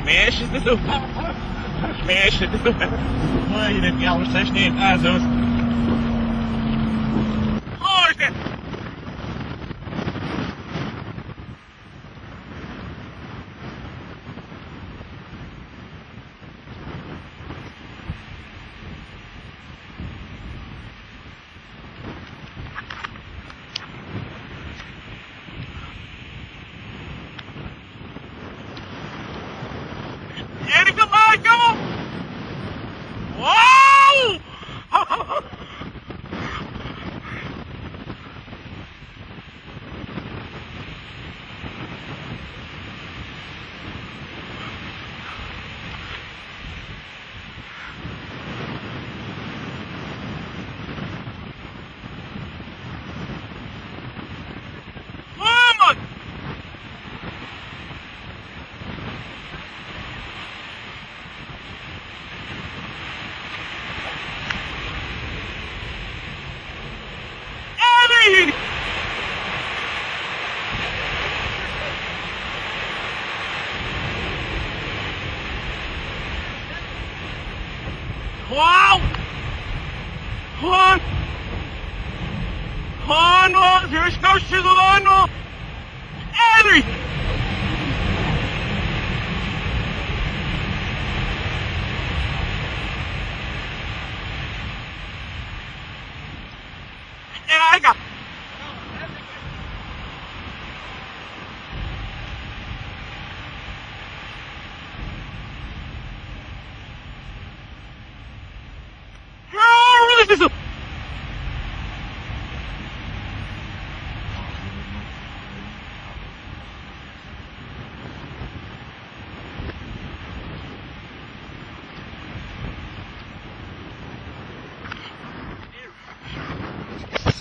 Smash het zo. Smash het zo. Maar je hebt alles 16 azos. Oh, shit. Erika Michael! Wow! Mama! Wow! Han, there's no sizzle on Eddie! And I got sizzle!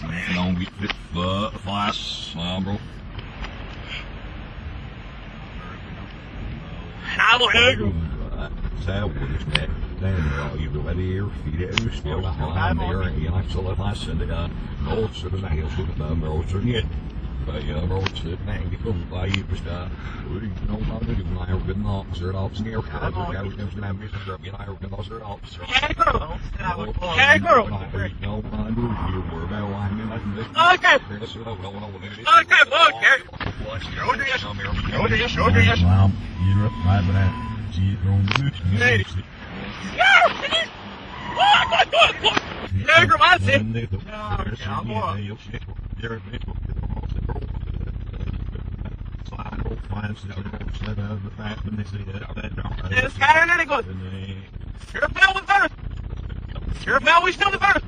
Man, don't get this flash, bro. Hallo, Zij wordt net. Dan je wil weer via de stil aan meer en je hebt zo vast en de roodste is heel goed dan roodste niet. Bij roodste nee die komt bij je bestaan. Hoe ik nou maar doen maar ook een nacht zo dat sneeuw gaat. Ik heb het net mis dat je nou ook een als er al. Kijk girl. Nou maar doen hier voor wel aan met. Okay. Okay. Waarom hier op mijn bedrijf zie je gewoon Nee. Neger, wat is het? Ja, mooi. Het is keihard en goed. Sheriff Bell was better. Sheriff Bell, we still the better.